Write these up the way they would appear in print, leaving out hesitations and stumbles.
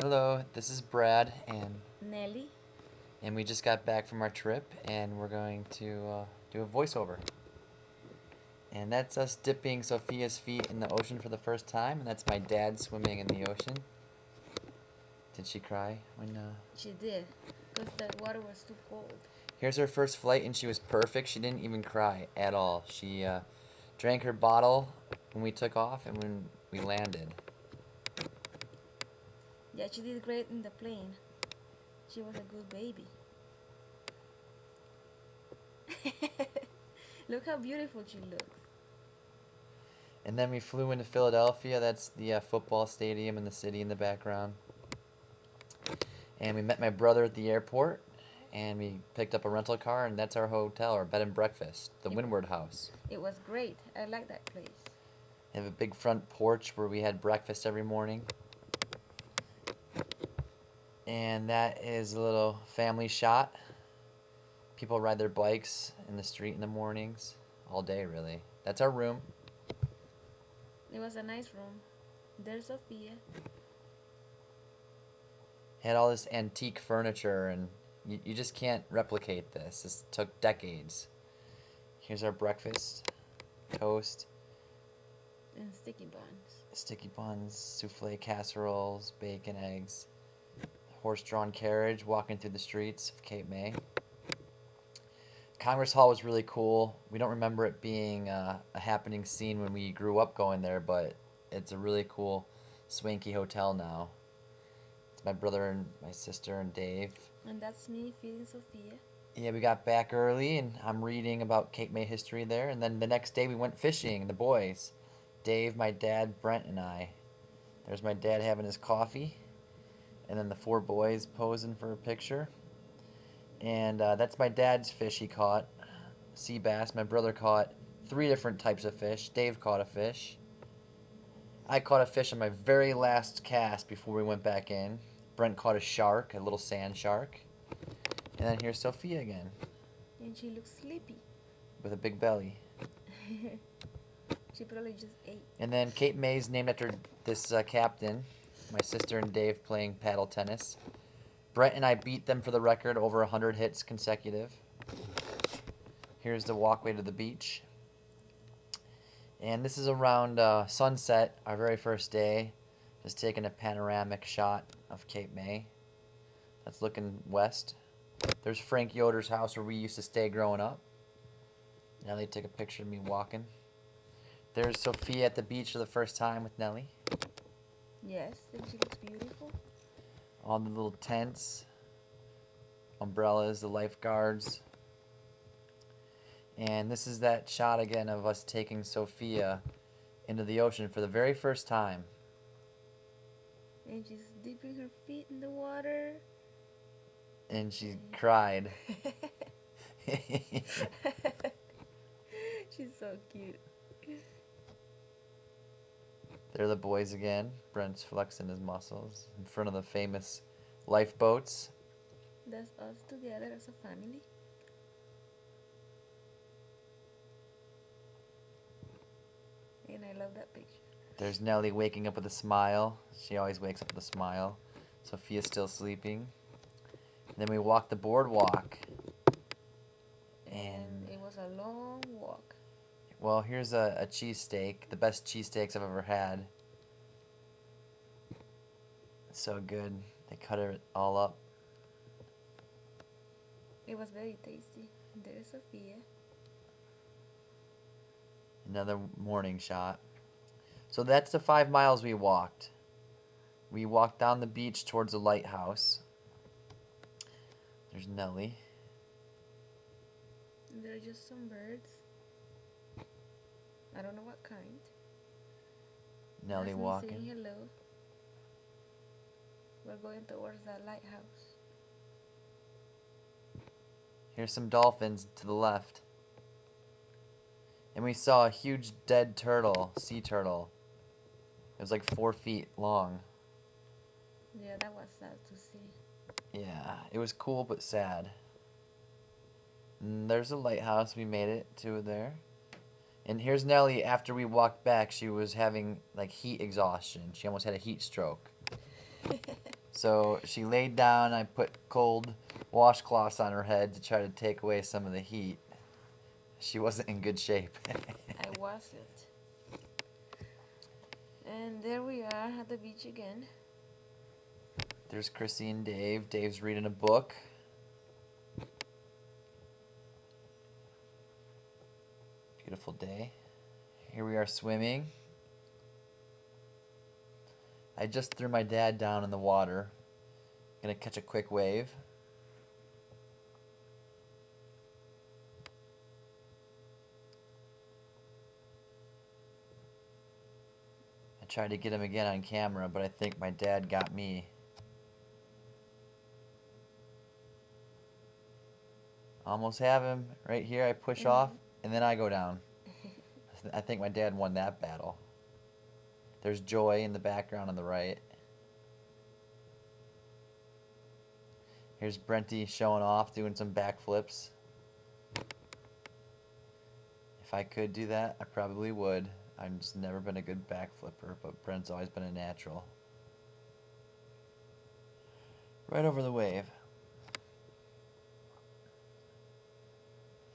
Hello, this is Brad, Nelly. and we just got back from our trip, and we're going to do a voiceover. And that's us dipping Sophia's feet in the ocean for the first time, and that's my dad swimming in the ocean. Did she cry when? She did, because the water was too cold. Here's her first flight, and she was perfect. She didn't even cry at all. She drank her bottle when we took off, and when we landed. Yeah, she did great in the plane. She was a good baby. Look how beautiful she looks. And then we flew into Philadelphia. That's the football stadium and the city in the background. And we met my brother at the airport, and we picked up a rental car, and that's our hotel, our bed and breakfast, the It, Windward House. it was great. I like that place. We have a big front porch where we had breakfast every morning. And that is a little family shot. People ride their bikes in the street in the mornings, all day really. That's our room. It was a nice room. There's Sophia. Had all this antique furniture, and you just can't replicate this. This took decades. Here's our breakfast: toast, And sticky buns. sticky buns, souffle casseroles, bacon, eggs, horse-drawn carriage walking through the streets of Cape May. Congress Hall was really cool. We don't remember it being a happening scene when we grew up going there, but it's a really cool, swanky hotel now. It's my brother and my sister and Dave. And that's me feeding Sophia. Yeah, we got back early, and I'm reading about Cape May history there. And then the next day we went fishing, the boys. Dave, my dad, Brent, and I. There's my dad having his coffee, and then the four boys posing for a picture. And that's my dad's fish he caught, sea bass. My brother caught three different types of fish. Dave caught a fish. I caught a fish on my very last cast before we went back in. Brent caught a shark, a little sand shark. And then here's Sophia again, And she looks sleepy. with a big belly. She probably just ate. And then Cape May's named after this captain. My sister and Dave playing paddle tennis. Brent and I beat them for the record, over 100 hits consecutive. Here's the walkway to the beach. And this is around sunset, our very first day. Just taking a panoramic shot of Cape May. That's looking west. There's Frank Yoder's house where we used to stay growing up. Now they took a picture of me walking. There's Sophia at the beach for the first time with Nellie. Yes, and she looks beautiful. All the little tents, umbrellas, the lifeguards. And this is that shot again of us taking Sophia into the ocean for the very first time. And she's dipping her feet in the water. And she cried. She's so cute. They're the boys again. Brent's flexing his muscles in front of the famous lifeboats. That's us together as a family. And I love that picture. There's Nellie waking up with a smile. She always wakes up with a smile. Sophia's still sleeping. And then we walk the boardwalk. And it was a long walk. Well, here's a cheesesteak. The best cheesesteaks I've ever had. It's so good. They cut it all up. It was very tasty. There's Sophia. Another morning shot. So that's the 5 miles we walked. We walked down the beach towards the lighthouse. There's Nellie. And there are just some birds. I don't know what kind. Nellie That's me walking. saying hello. We're going towards that lighthouse. Here's some dolphins to the left. And we saw a huge dead turtle, sea turtle. It was like 4 feet long. Yeah, that was sad to see. Yeah, it was cool but sad. And there's a lighthouse. We made it to there. And here's Nellie. After we walked back, she was having like heat exhaustion. She almost had a heat stroke. So she laid down. I put cold washcloths on her head to try to take away some of the heat. She wasn't in good shape. I wasn't. And there we are at the beach again. There's Chrissy and Dave. Dave's reading a book. Beautiful day. Here we are swimming. I just threw my dad down in the water. Gonna catch a quick wave. I tried to get him again on camera, but I think my dad got me. Almost have him right here. I push off, and then I go down. I think my dad won that battle. There's Joy in the background on the right. Here's Brenty showing off, doing some backflips. If I could do that, I probably would. I've just never been a good backflipper, but Brent's always been a natural. Right over the wave.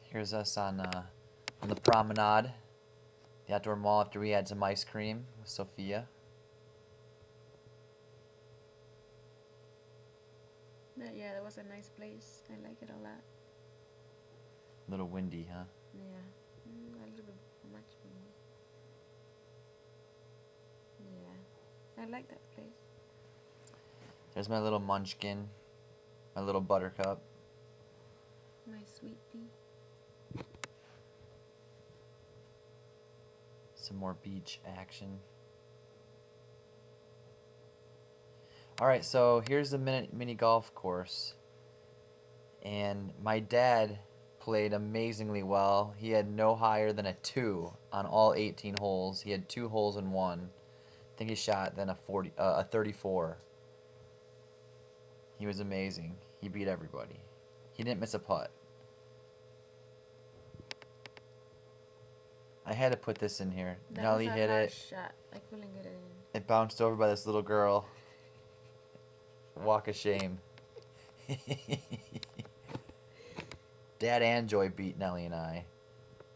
Here's us on the promenade, the outdoor mall, after we had some ice cream with Sophia. Yeah, that was a nice place. I like it a lot. A little windy, huh? Yeah, a little bit much windy. Yeah, I like that place. There's my little munchkin, my little buttercup. My sweet pea. Some more beach action. Alright, so here's the mini golf course. And my dad played amazingly well. He had no higher than a 2 on all 18 holes. He had 2 holes in one. I think he shot then a 34. He was amazing. He beat everybody. He didn't miss a putt. I had to put this in here. That Nelly was a hit hard it. shot. I couldn't get it in. It bounced over by this little girl. Walk of shame. Dad and Joy beat Nelly and I.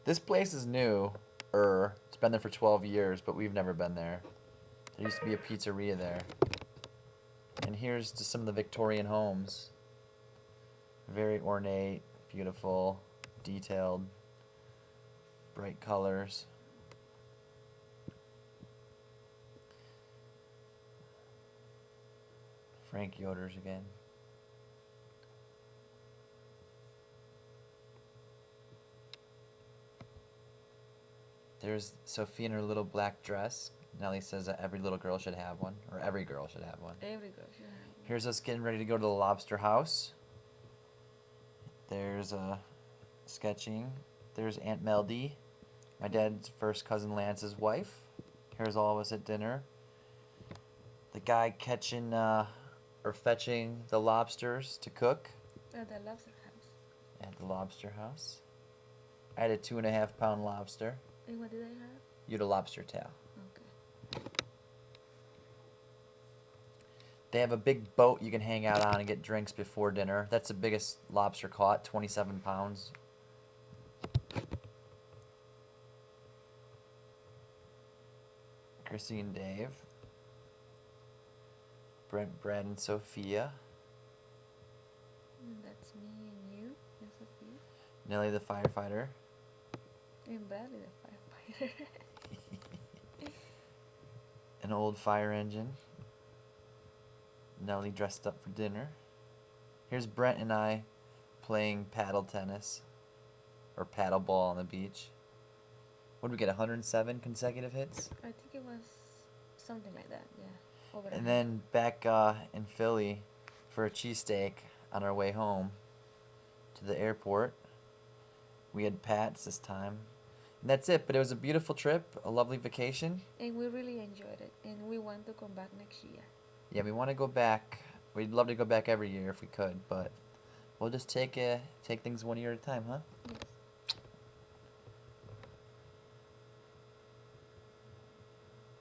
This place is new. It's been there for 12 years, but we've never been there. There used to be a pizzeria there. And here's just some of the Victorian homes. Very ornate, beautiful, detailed, bright colors. Frank Yoder's again. There's Sophie in her little black dress. Nelly says that every little girl should have one, or every girl should have one. Every girl should have one. Here's us getting ready to go to the lobster house. There's sketching. There's Aunt Meldy, my dad's first cousin Lance's wife. Here's all of us at dinner. The guy catching or fetching the lobsters to cook At the lobster house. at the lobster house. I had a 2.5-pound lobster. And what did I have? You had a lobster tail. Okay. They have a big boat you can hang out on and get drinks before dinner. That's the biggest lobster caught, 27 pounds. Chrissy and Dave. Brent, Brad, and Sophia. And that's me and you and Sophia. Nelly the firefighter. And Bradley the firefighter. An old fire engine. Nelly dressed up for dinner. Here's Brent and I playing paddle tennis. Or paddle ball on the beach. What did we get, 107 consecutive hits? I think it was something like that, yeah. Over And then back in Philly for a cheesesteak on our way home to the airport. We had Pat's this time. And that's it, but it was a beautiful trip, a lovely vacation. And we really enjoyed it. And we want to come back next year. Yeah, we want to go back. We'd love to go back every year if we could, but we'll just take things one year at a time, huh? Yes.